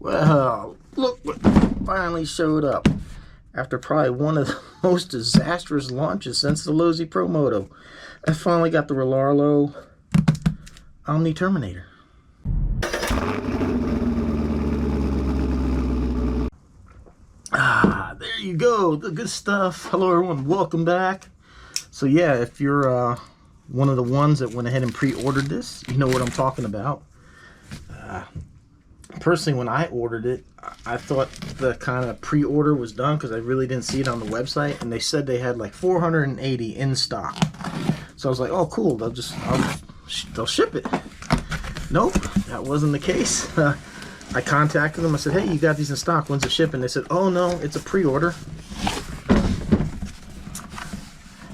Well, look what finally showed up after probably one of the most disastrous launches since the Lozi Pro Moto. I finally got the Rlaarlo Omni Terminator. There you go, the good stuff. Hello everyone, welcome back. So yeah, if you're one of the ones that went ahead and pre-ordered this, you know what I'm talking about. Personally, when I ordered it, I thought the kind of pre-order was done because I really didn't see it on the website, and they said they had like 480 in stock. So I was like, oh cool, they'll ship it. Nope, that wasn't the case. I contacted them. I said, hey, you got these in stock, when's it shipping? They said, oh no, it's a pre-order,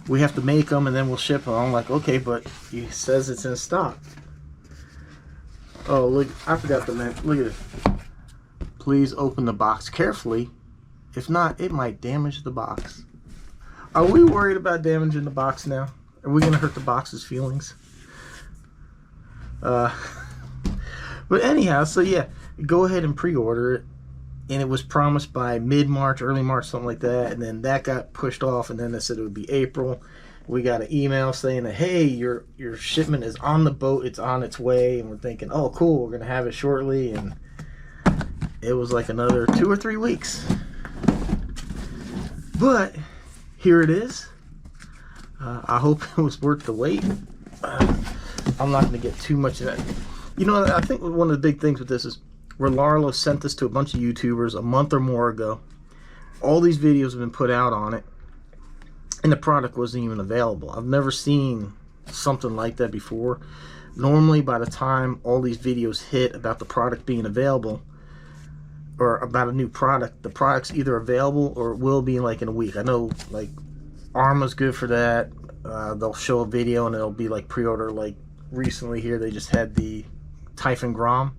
we have to make them and then we'll ship them. I'm like, okay, but he says it's in stock. Oh, look, I forgot to mention, look at it. Please open the box carefully. If not, it might damage the box. Are we worried about damaging the box now? Are we going to hurt the box's feelings? But anyhow, so yeah, go ahead and pre-order it. And it was promised by mid-March, early March, something like that. And then that got pushed off, and then they said it would be April. We got an email saying that, hey, your shipment is on the boat, it's on its way. And we're thinking, oh cool, we're gonna have it shortly. And it was like another 2 or 3 weeks, but here it is. I hope it was worth the wait. I'm not gonna get too much of that. You know, I think one of the big things with this is Rlaarlo sent this to a bunch of YouTubers a month or more ago. All these videos have been put out on it, and the product wasn't even available. I've never seen something like that before. Normally, by the time all these videos hit about the product being available, or about a new product, the product's either available or it will be like in a week. I know like Arma's good for that. They'll show a video and it'll be like pre-order. Like recently here, they just had the Typhon Grom,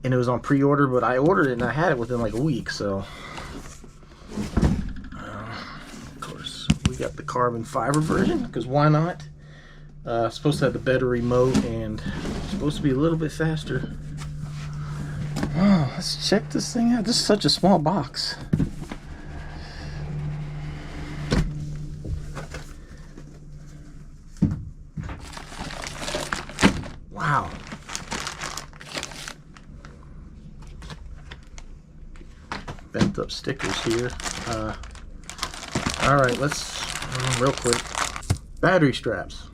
and it was on pre-order, but I ordered it and I had it within like a week. So of course we got the carbon fiber version, because why not? Supposed to have the better remote and supposed to be a little bit faster. Oh, let's check this thing out. This is such a small box. Wow. Bent up stickers here. Alright, let's real quick. Battery straps,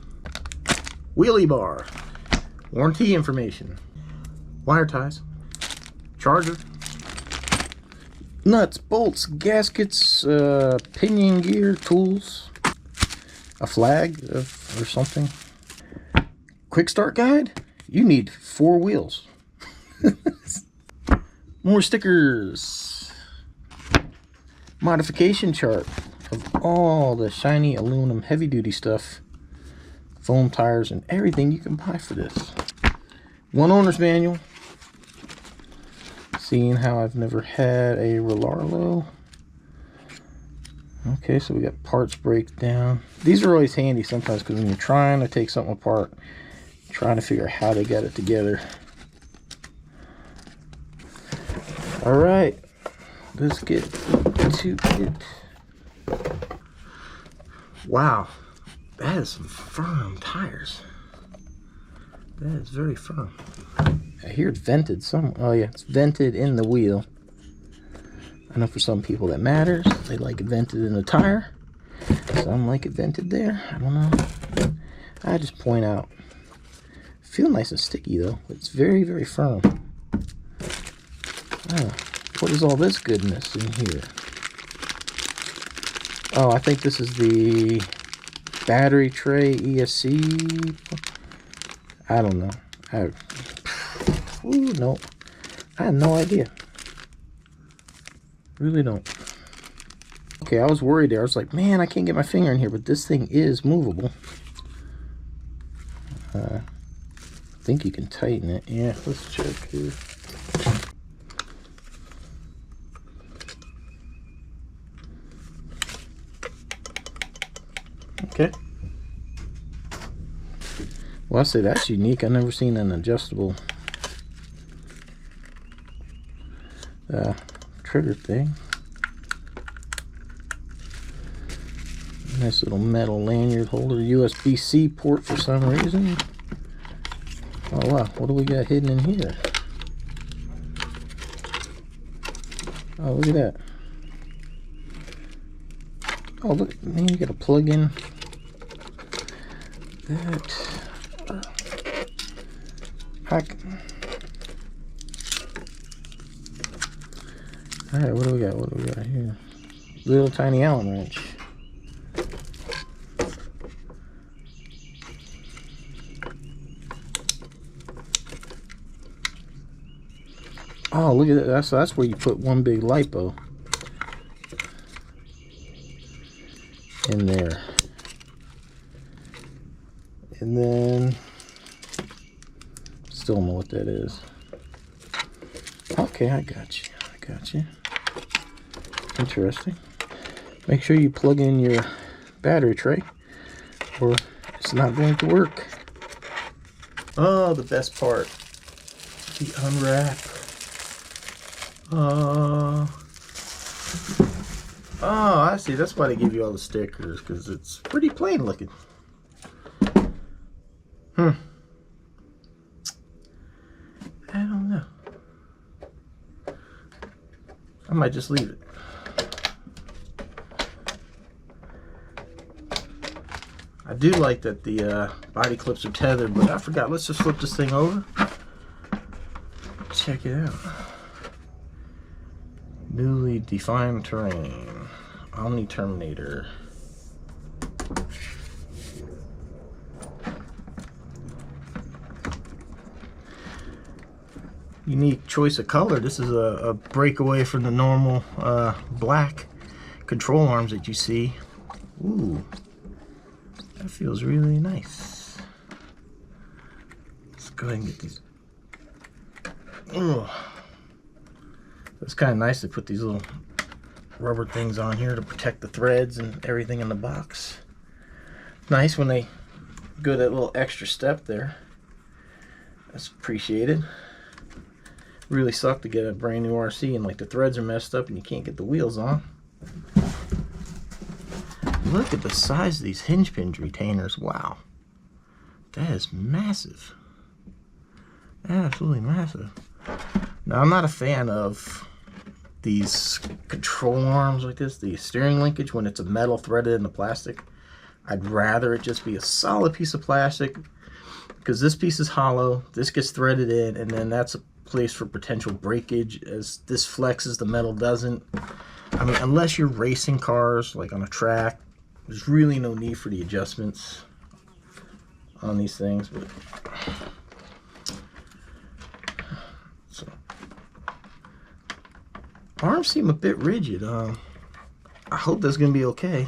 wheelie bar, warranty information, wire ties, charger, nuts, bolts, gaskets, pinion gear, tools, a flag or something, quick start guide. You need 4 wheels. More stickers, modification chart of all the shiny aluminum heavy duty stuff, foam tires, and everything you can buy for this. One owner's manual. Seeing how I've never had a Rlaarlo. Okay, so we got parts breakdown. These are always handy sometimes, because when you're trying to take something apart, trying to figure out how they got it together. All right, let's get to it. Wow, that is some firm tires. That is very firm. I hear it's vented some. Oh yeah, it's vented in the wheel. I know for some people that matters. They like it vented in the tire. Some like it vented there. I don't know. I just point out. Feel nice and sticky though. It's very, very firm. Oh, what is all this goodness in here? Oh, I think this is the battery tray ESC. I don't know. Ooh, no. I have no idea. Really don't. Okay, I was worried there. I was like, man, I can't get my finger in here, but this thing is movable. I think you can tighten it. Yeah, let's check here. Okay. Well, I say that's unique. I've never seen an adjustable trigger thing. Nice little metal lanyard holder, USB-C port for some reason. Oh wow, what do we got hidden in here? Oh, look at that. Oh, look, man, you got a plug in. That. Alright, what do we got? What do we got here? Little tiny Allen wrench. Oh, look at that. That's where you put one big lipo in there. And then, still don't know what that is. Okay, I got you. I got you. Interesting. Make sure you plug in your battery tray or it's not going to work. Oh, the best part. The unwrap. Oh, I see. That's why they give you all the stickers, because it's pretty plain looking. I don't know. I might just leave it. I do like that the body clips are tethered, but I forgot. Let's just flip this thing over. Check it out. Newly defined terrain. Omni Terminator. Unique choice of color. This is a breakaway from the normal black control arms that you see. Ooh, that feels really nice. Let's go ahead and get these. Ugh. It's kind of nice to put these little rubber things on here to protect the threads and everything in the box. Nice when they go that little extra step there. That's appreciated. Really sucked to get a brand new RC and like the threads are messed up and you can't get the wheels on. Look at the size of these hinge pin retainers. Wow, that is massive. Absolutely massive. Now I'm not a fan of these control arms like this, the steering linkage, when it's a metal threaded into plastic. I'd rather it just be a solid piece of plastic, because this piece is hollow, this gets threaded in, and then that's a place for potential breakage. As this flexes, the metal doesn't. I mean, unless you're racing cars like on a track, there's really no need for the adjustments on these things. But so arms seem a bit rigid. I hope that's gonna be okay.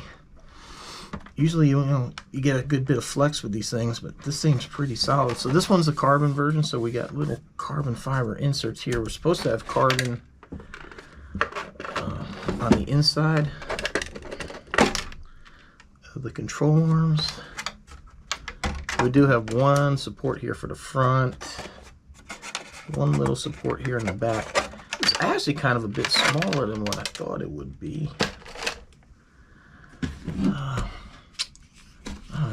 Usually, you get a good bit of flex with these things, but this seems pretty solid. So this one's the carbon version, so we got little carbon fiber inserts here. We're supposed to have carbon on the inside of the control arms. We do have one support here for the front, one little support here in the back. It's actually kind of a bit smaller than what I thought it would be.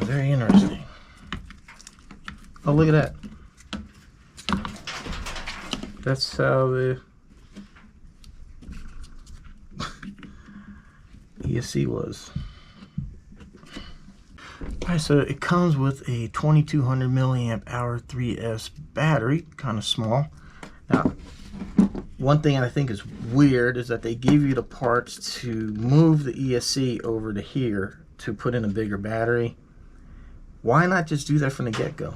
Very interesting. Oh, look at that. That's how the ESC was. Alright, so it comes with a 2200 milliamp hour 3S battery, kind of small. Now, one thing I think is weird is that they give you the parts to move the ESC over to here to put in a bigger battery. Why not just do that from the get-go?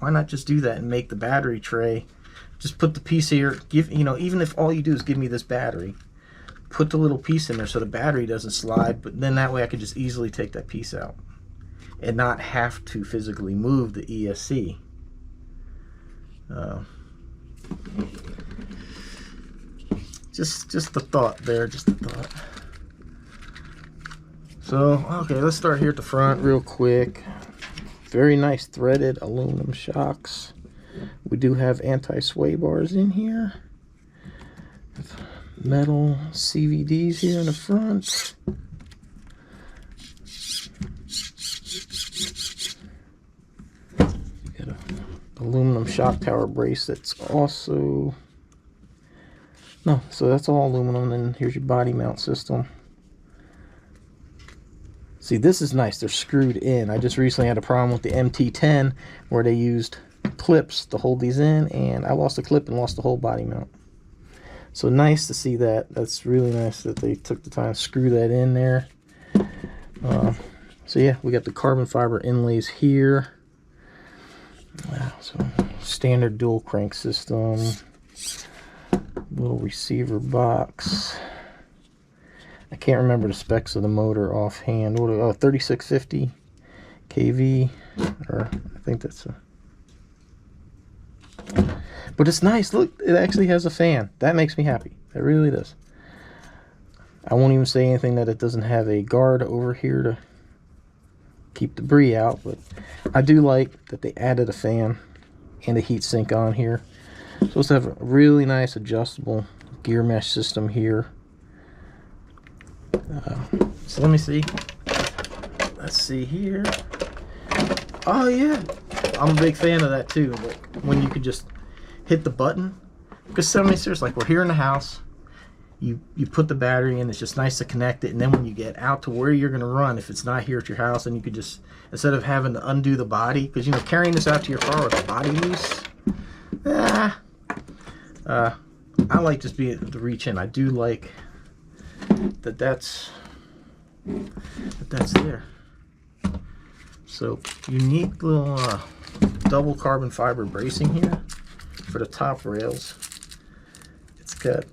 Why not just do that and make the battery tray? Just put the piece here. Even if all you do is give me this battery, put the little piece in there so the battery doesn't slide. But then that way I could just easily take that piece out and not have to physically move the ESC. Just the thought there. Just the thought. So okay, let's start here at the front real quick. Very nice threaded aluminum shocks. We do have anti-sway bars in here. Metal CVDs here in the front. Got an aluminum shock tower brace that's also... No, so that's all aluminum, and here's your body mount system. See, this is nice. They're screwed in. I just recently had a problem with the MT10 where they used clips to hold these in, and I lost a clip and lost the whole body mount. So nice to see that. That's really nice that they took the time to screw that in there. So yeah, we got the carbon fiber inlays here. Wow, so standard dual crank system. Little receiver box. I can't remember the specs of the motor offhand. What? Oh, 3650 kV, or I think that's a... But it's nice. Look, it actually has a fan. That makes me happy. It really does. I won't even say anything that it doesn't have a guard over here to keep debris out, but I do like that they added a fan and a heat sink on here. Supposed to have a really nice adjustable gear mesh system here. So let me see. Let's see here. Oh yeah, I'm a big fan of that too. Like when you could just hit the button, because seriously, like we're here in the house, you put the battery in, it's just nice to connect it, and then when you get out to where you're going to run, if it's not here at your house, then you could just, instead of having to undo the body, because you know, carrying this out to your car with the body loose, I like just being able to reach in. I do like that's there. So unique little double carbon fiber bracing here for the top rails. It's got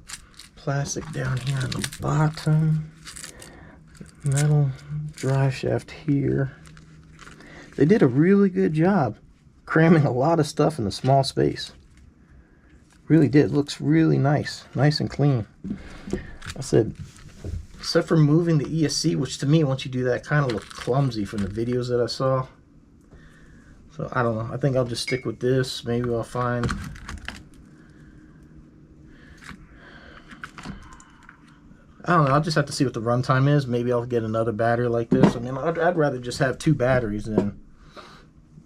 plastic down here on the bottom, metal drive shaft here. They did a really good job cramming a lot of stuff in a small space. Really did. Looks really nice and clean. I said, except for moving the ESC, which to me, once you do that, kind of looked clumsy from the videos that I saw. So I don't know. I think I'll just stick with this. Maybe I'll find... I don't know. I'll just have to see what the runtime is. Maybe I'll get another battery like this. I mean, I'd rather just have 2 batteries than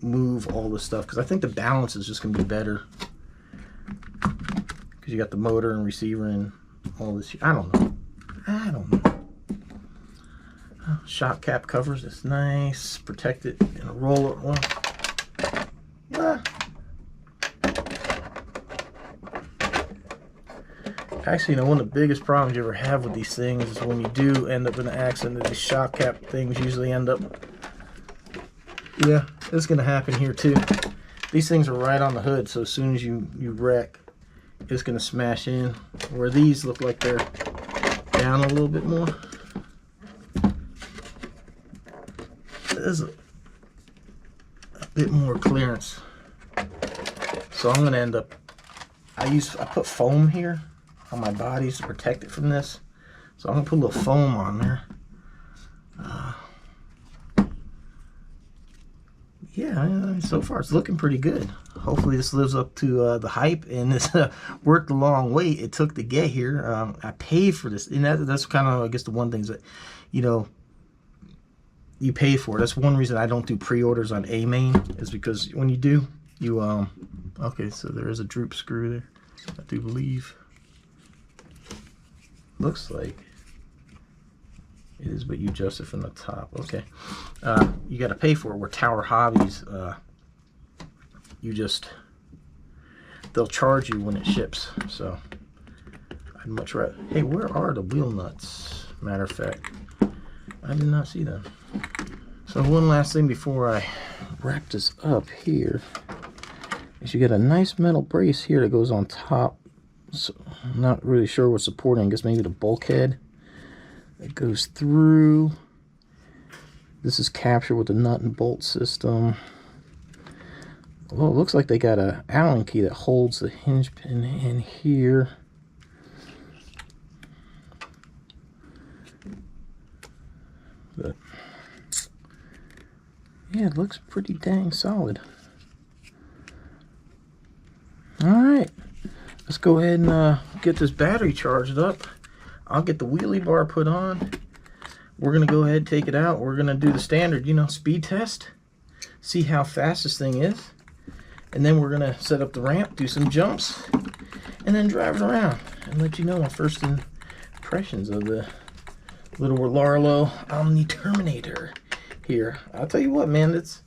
move all this stuff, because I think the balance is just going to be better. Because you got the motor and receiver and all this. I don't know. Shock cap covers. It's nice. Protected in a roller. Well, actually, you know, one of the biggest problems you ever have with these things is when you do end up in an accident, these shock cap things usually end up... Yeah, it's going to happen here too. These things are right on the hood, so as soon as you wreck, it's going to smash in. Where these look like they're down a little bit more. There's a bit more clearance. So I'm going to end up... I put foam here on my bodies to protect it from this. So I'm going to put a little foam on there. Yeah, so far it's looking pretty good. Hopefully this lives up to the hype, and this worked the long wait it took to get here. I paid for this, and that's kind of, I guess, the one thing that, you know, you pay for. That's one reason I don't do pre-orders on AMAIN, is because when you do, you okay, so there is a droop screw there, I do believe. Looks like it is, but you adjust it from the top. Okay, you got to pay for it. Where Tower Hobbies, they'll charge you when it ships. So I'd much rather... Hey, where are the wheel nuts? Matter of fact, I did not see them. So one last thing before I wrap this up here is you get a nice metal brace here that goes on top. So I'm not really sure what's supporting. I guess maybe the bulkhead. It goes through. This is captured with a nut and bolt system. Well, it looks like they got a Allen key that holds the hinge pin in here. But yeah, it looks pretty dang solid. All right. let's go ahead and get this battery charged up. I'll get the wheelie bar put on. We're gonna go ahead and take it out. We're gonna do the standard, you know, speed test. See how fast this thing is. And then we're gonna set up the ramp, do some jumps, and then drive it around and let you know my first impressions of the little Rlaarlo Omni Terminator here. I'll tell you what, man, it's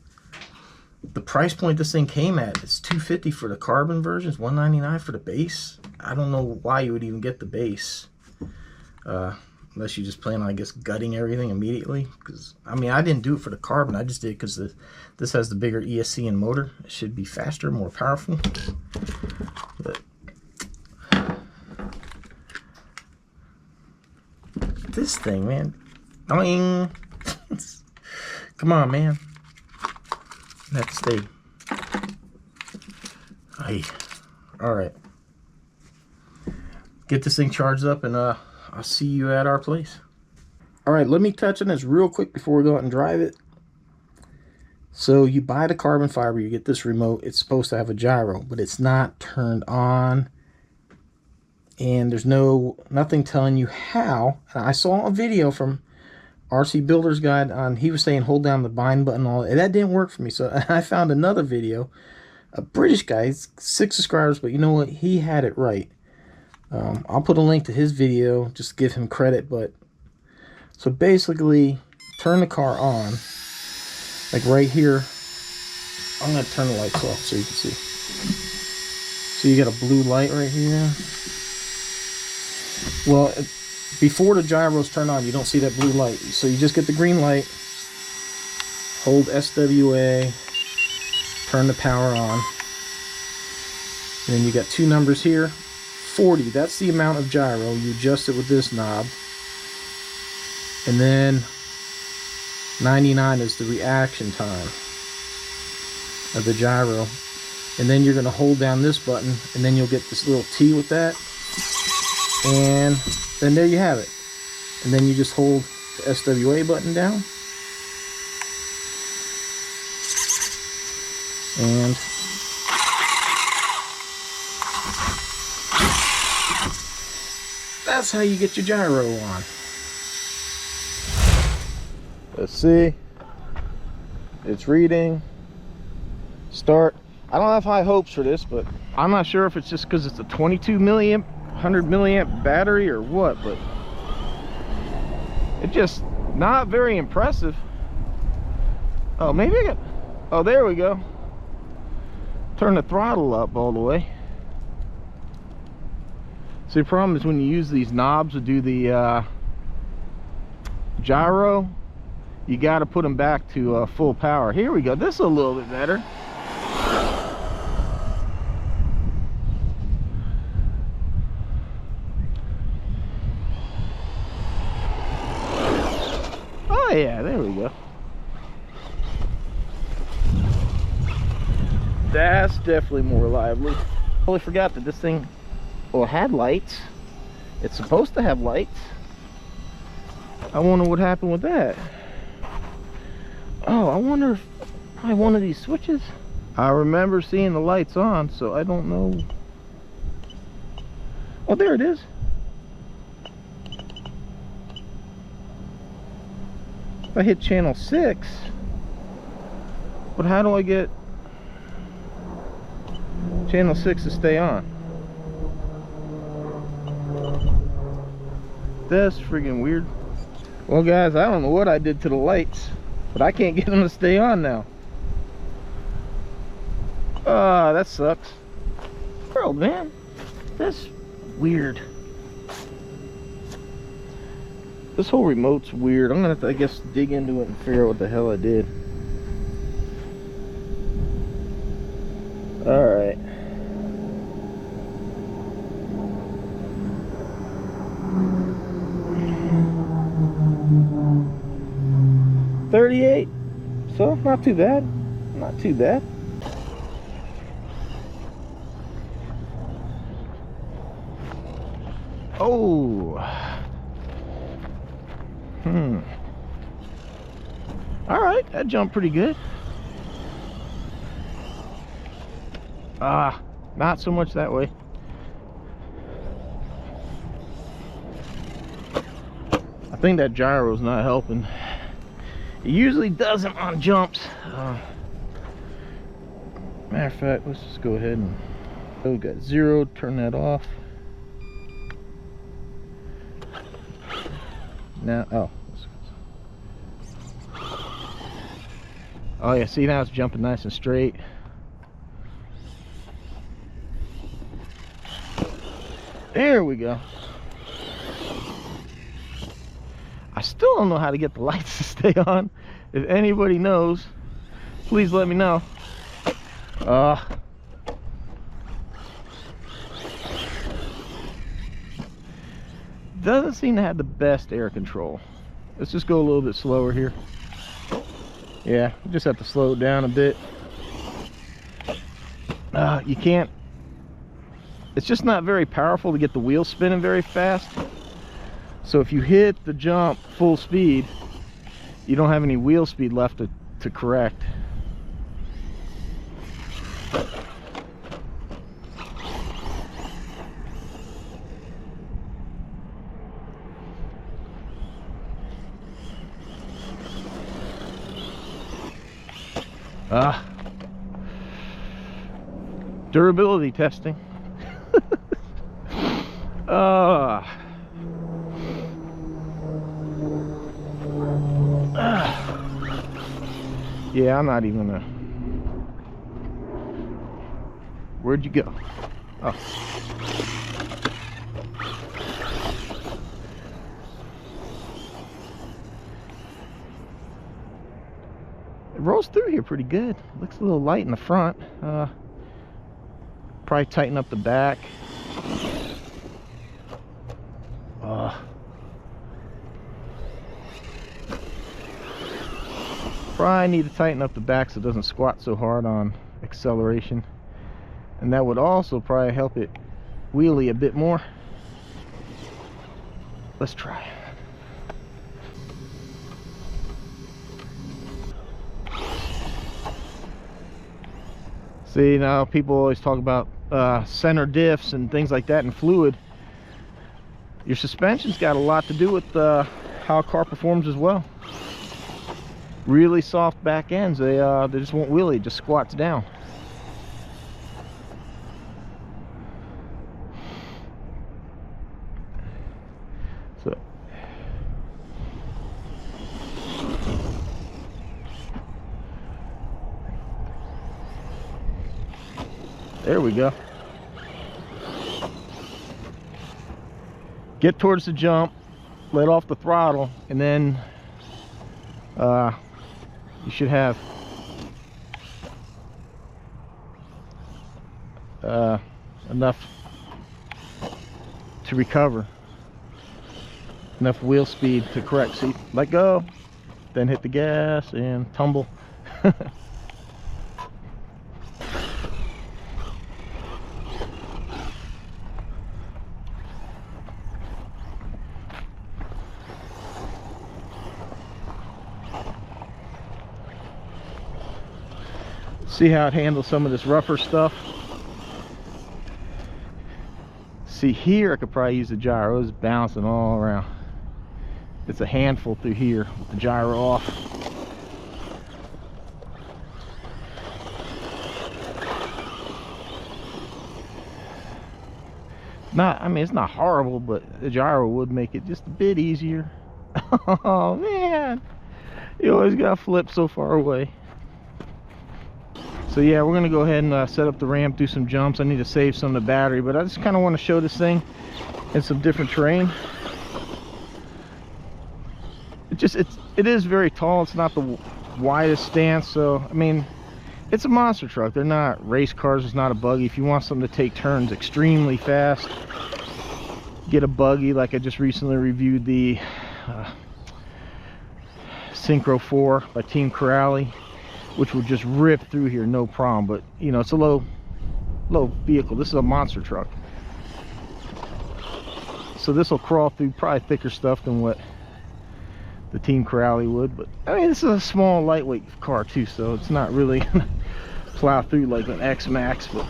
the price point this thing came at. It's $250 for the carbon version, it's $199 for the base. I don't know why you would even get the base, unless you just plan on, I guess, gutting everything immediately. Because I mean, I didn't do it for the carbon. I just did it because this has the bigger ESC and motor. It should be faster, more powerful. But this thing, man, doing. Come on, man. Let's stay. Aye. All right. Get this thing charged up, and I'll see you at our place. All right, let me touch on this real quick before we go out and drive it. So you buy the carbon fiber, you get this remote. It's supposed to have a gyro, but it's not turned on, and there's nothing telling you how. I saw a video from RC Builder's Guide on, he was saying hold down the bind button and all that. That didn't work for me, so I found another video. A British guy, he's 6 subscribers, but you know what, he had it right. I'll put a link to his video just to give him credit. But so basically, turn the car on, like right here. I'm gonna turn the lights off so you can see. So you got a blue light right here. Well, before the gyros turn on, you don't see that blue light. So you just get the green light, hold SWA, turn the power on, and then you got 2 numbers here. 40, that's the amount of gyro. You adjust it with this knob. And then 99 is the reaction time of the gyro. And then you're going to hold down this button, and then you'll get this little T with that. And then there you have it. And then you just hold the SWA button down. And that's how you get your gyro on. Let's see. It's reading. Start. I don't have high hopes for this, but I'm not sure if it's just because it's a 22 milliamp, 100 milliamp battery or what, but it's just not very impressive. Oh, maybe I got, oh, there we go. Turn the throttle up all the way. See, the problem is when you use these knobs to do the gyro, you got to put them back to full power. Here we go. This is a little bit better. Oh yeah, there we go. That's definitely more lively. Totally forgot that this thing, well, it had lights. It's supposed to have lights. I wonder what happened with that. Oh, I wonder if probably one of these switches. I remember seeing the lights on, so I don't know. Oh, there it is. If I hit channel 6, but how do I get channel 6 to stay on? That's freaking weird. Well guys, I don't know what I did to the lights, but I can't get them to stay on now. Ah, that sucks. World, man, that's weird. This whole remote's weird. I'm gonna have to, I guess, dig into it and figure out what the hell I did. All right. $38, so not too bad, not too bad. Oh, all right, that jumped pretty good. Not so much that way. think that gyro's not helping. It usually doesn't on jumps. Matter of fact, let's just go ahead and, oh, we got 0, turn that off. Now, oh yeah, see, now it's jumping nice and straight. There we go. I still don't know how to get the lights to stay on. If anybody knows, please let me know. Doesn't seem to have the best air control. Let's just go a little bit slower here. Yeah, we just have to slow it down a bit. You can't, it's just not very powerful to get the wheel spinning very fast. So if you hit the jump full speed, you don't have any wheel speed left to correct. Durability testing. Yeah, I'm not even gonna. Where'd you go? Oh. It rolls through here pretty good. Looks a little light in the front. Probably tighten up the back. Probably need to tighten up the back so it doesn't squat so hard on acceleration, and that would also probably help it wheelie a bit more. Let's try. See, now people always talk about center diffs and things like that in fluid. Your suspension's got a lot to do with how a car performs as well. Really soft back ends, they just won't wheelie, it just squats down. So there we go. Get towards the jump, let off the throttle, and then you should have enough to recover, enough wheel speed to correct. See, let go, then hit the gas and tumble. See how it handles some of this rougher stuff. See here, I could probably use the gyro. It's bouncing all around. It's a handful through here with the gyro off. Not, I mean, it's not horrible, but the gyro would make it just a bit easier. Oh man, you always gotta flip so far away. So yeah, we're gonna go ahead and set up the ramp, do some jumps. I need to save some of the battery, but I just kind of want to show this thing in some different terrain. It is very tall. It's not the widest stance, so I mean, it's a monster truck. They're not race cars. It's not a buggy. If you want something to take turns extremely fast, get a buggy. Like I just recently reviewed the Synchro 4 by Team Corrali, which would just rip through here no problem. But you know, it's a low vehicle. This is a monster truck, so this will crawl through probably thicker stuff than what the Team Corrali would. But I mean, this is a small lightweight car too, so it's not really gonna plow through like an X-Max. But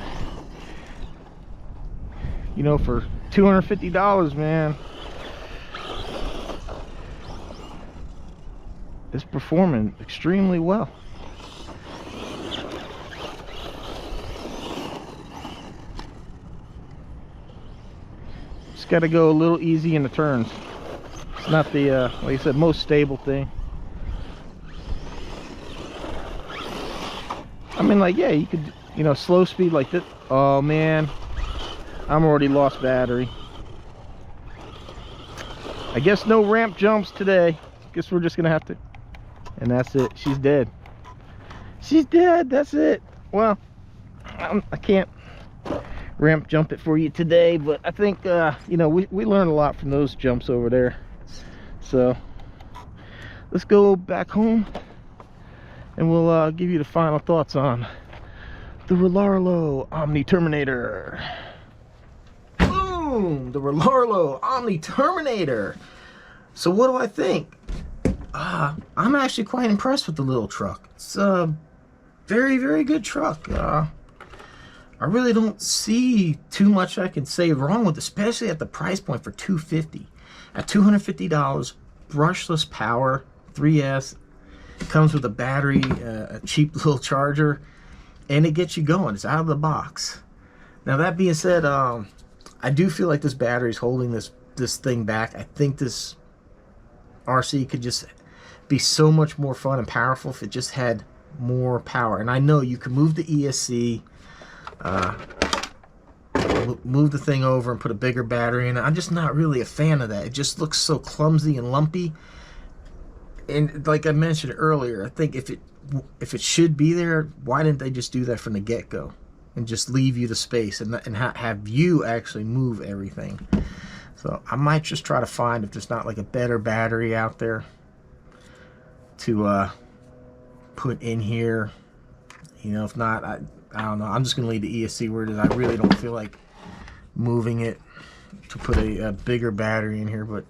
you know, for $250, man, it's performing extremely well. Just got to go a little easy in the turns. It's not the like I said, most stable thing. I mean, like, yeah, you could, you know, slow speed like this. Oh man, I'm already lost battery. I guess no ramp jumps today. Guess we're just gonna have to, and that's it. She's dead. She's dead. That's it. Well, I can't ramp jump it for you today, but I think you know, we learned a lot from those jumps over there. So let's go back home and we'll give you the final thoughts on the Rlaarlo Omni Terminator. Boom! The Rlaarlo Omni Terminator. So what do I think? I'm actually quite impressed with the little truck. It's a very, very good truck. I really don't see too much I can say wrong with it, especially at the price point for $250. At $250, brushless power, 3S, comes with a battery, a cheap little charger, and it gets you going. It's out of the box. Now that being said, I do feel like this battery is holding this thing back. I think this RC could just be so much more fun and powerful if it just had more power. And I know you can move the ESC, move the thing over and put a bigger battery in it. I'm just not really a fan of that. It just looks so clumsy and lumpy. And like I mentioned earlier, I think if it should be there, why didn't they just do that from the get-go and just leave you the space and have you actually move everything? So I might just try to find if there's not like a better battery out there to put in here. You know, if not, I don't know. I'm just gonna leave the ESC where it is. I really don't feel like moving it to put a bigger battery in here, but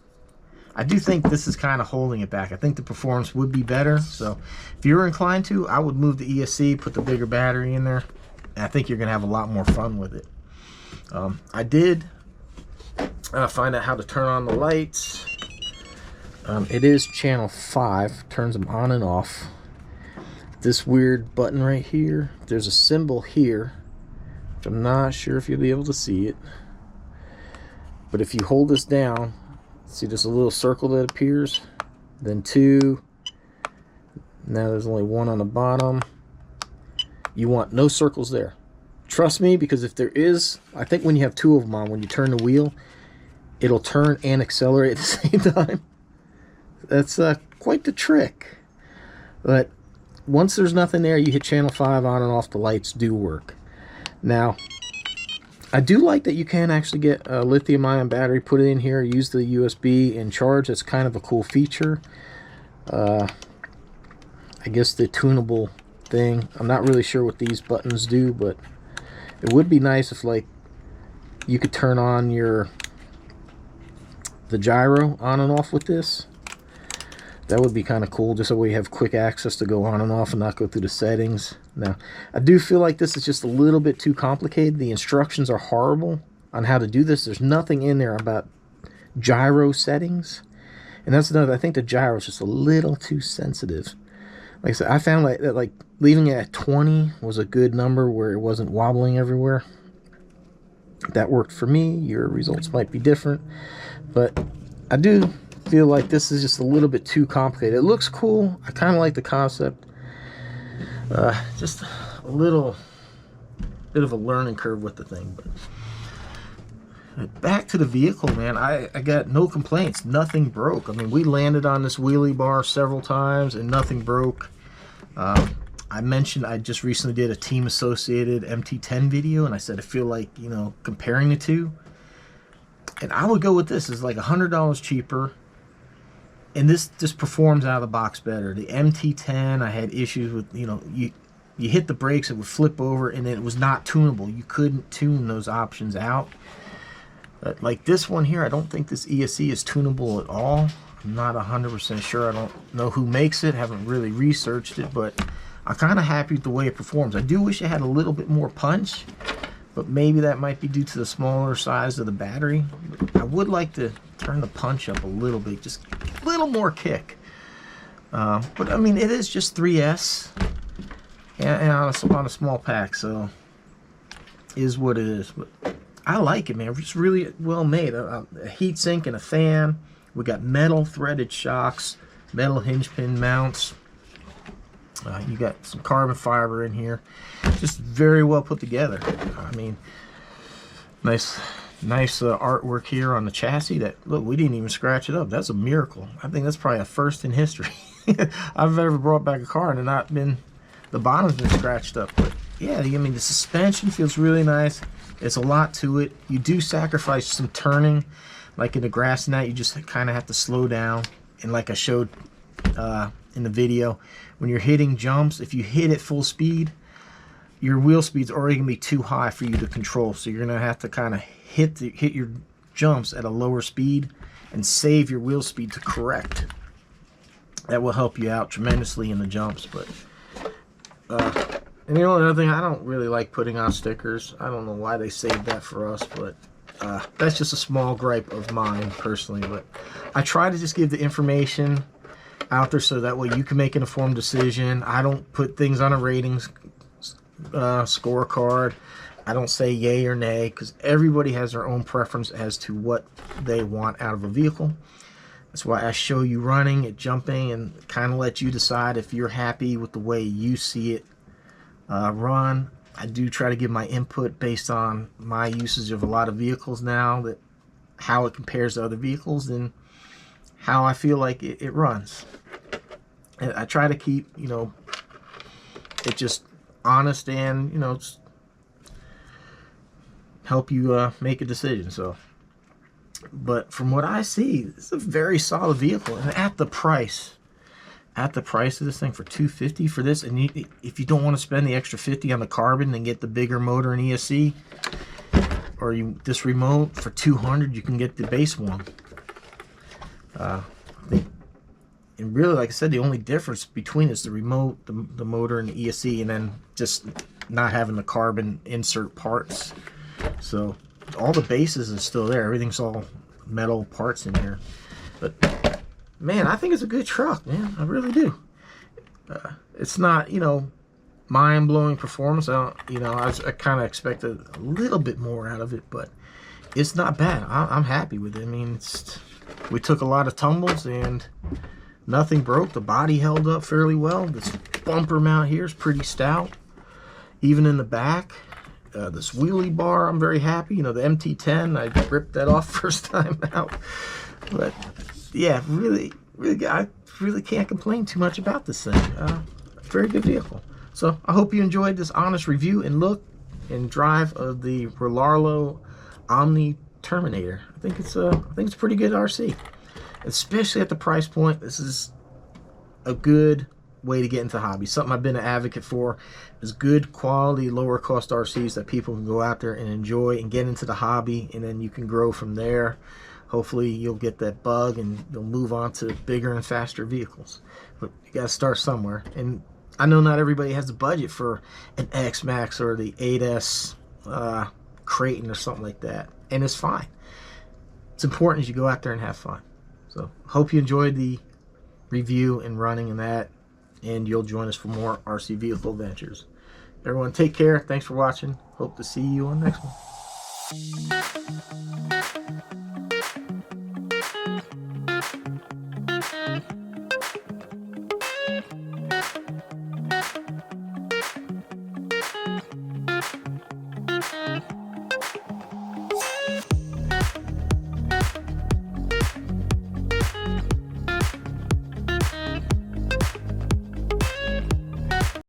I do think this is kind of holding it back. I think the performance would be better. So if you're inclined to, I would move the ESC, put the bigger battery in there, and I think you're gonna have a lot more fun with it. I did find out how to turn on the lights. It is channel 5, turns them on and off. This weird button right here, there's a symbol here, which I'm not sure if you'll be able to see it, but if you hold this down, see there's a little circle that appears, then 2, now there's only 1 on the bottom. You want no circles there. Trust me, because if there is, I think when you have 2 of them on, when you turn the wheel, it'll turn and accelerate at the same time. That's quite the trick. But once there's nothing there, you hit channel 5 on and off, the lights do work. Now, I do like that you can actually get a lithium-ion battery, put it in here, use the USB and charge. That's kind of a cool feature. I guess the tunable thing, I'm not really sure what these buttons do, but it would be nice if like you could turn on the gyro on and off with this. That would be kind of cool, just so we have quick access to go on and off and not go through the settings. Now, I do feel like this is just a little bit too complicated. The instructions are horrible on how to do this. There's nothing in there about gyro settings. And that's another, I think the gyro is just a little too sensitive. Like I said, I found that like leaving it at 20 was a good number where it wasn't wobbling everywhere. That worked for me. Your results might be different. But I do feel like this is just a little bit too complicated. It looks cool. I kind of like the concept. Just a little bit of a learning curve with the thing. But back to the vehicle, man. I got no complaints. Nothing broke. I mean, we landed on this wheelie bar several times and nothing broke. I mentioned I just recently did a Team Associated MT10 video, and I said I feel like, you know, comparing the two, and I would go with this. It's like $100 cheaper. And this just performs out of the box better. The MT10, I had issues with, you know, you hit the brakes, it would flip over, and it was not tunable. You couldn't tune those options out. But like this one here, I don't think this ESC is tunable at all. I'm not 100% sure. I don't know who makes it. Haven't really researched it, but I'm kind of happy with the way it performs. I do wish it had a little bit more punch, but maybe that might be due to the smaller size of the battery. I would like to turn the punch up a little bit, just a little more kick. But I mean, it is just 3S and on a small pack, so is what it is. But I like it, man. It's really well made. A heat sink and a fan. We got metal threaded shocks, metal hinge pin mounts. You got some carbon fiber in here. Just very well put together. I mean, nice artwork here on the chassis. That, look, we didn't even scratch it up. That's a miracle. I think that's probably a first in history I've ever brought back a car and not been, the bottom's been scratched up. But yeah, I mean, the suspension feels really nice. It's a lot to it. You do sacrifice some turning, like in the grass and that. You just kind of have to slow down. And like I showed in the video, when you're hitting jumps, if you hit at full speed, your wheel speed's already gonna be too high for you to control. So you're gonna have to kind of hit your jumps at a lower speed and save your wheel speed to correct. That will help you out tremendously in the jumps. But and the only other thing, I don't really like putting on stickers. I don't know why they saved that for us, but that's just a small gripe of mine personally. But I try to just give the information out there so that way you can make an informed decision. I don't put things on a ratings scorecard. I don't say yay or nay, because everybody has their own preference as to what they want out of a vehicle. That's why I show you running it, jumping, and kind of let you decide if you're happy with the way you see it run. I do try to give my input based on my usage of a lot of vehicles now, that how it compares to other vehicles and how I feel like it runs. And I try to keep, you know, it just honest and, you know, help you make a decision. So, but from what I see, it's a very solid vehicle, and at the price of this thing, for $250 for this, and if you don't want to spend the extra $50 on the carbon and get the bigger motor and ESC, or this remote for $200, you can get the base one. I think, and really, like I said, the only difference between is the remote, the motor, and the ESC, and then just not having the carbon insert parts. So all the bases is still there. Everything's all metal parts in here. But man, I think it's a good truck, man. I really do. It's not, you know, mind-blowing performance. I kind of expected a little bit more out of it, but it's not bad. I'm happy with it. I mean, we took a lot of tumbles and nothing broke. The body held up fairly well. This bumper mount here is pretty stout, even in the back. This wheelie bar, I'm very happy. You know, the MT10, I ripped that off first time out. But yeah, really, I really can't complain too much about this thing. Very good vehicle. So I hope you enjoyed this honest review and look and drive of the Rlaarlo Omni Terminator. I think it's a pretty good RC, especially at the price point. This is a good way to get into hobby. Something I've been an advocate for is good quality, lower cost RCs that people can go out there and enjoy and get into the hobby, and then you can grow from there. Hopefully you'll get that bug and you'll move on to bigger and faster vehicles. But you gotta start somewhere. And I know not everybody has the budget for an X-Max or the 8S Creighton or something like that, and it's fine. It's important as you go out there and have fun. So hope you enjoyed the review and running and that, and you'll join us for more RC vehicle adventures. Everyone, take care. Thanks for watching. Hope to see you on the next one.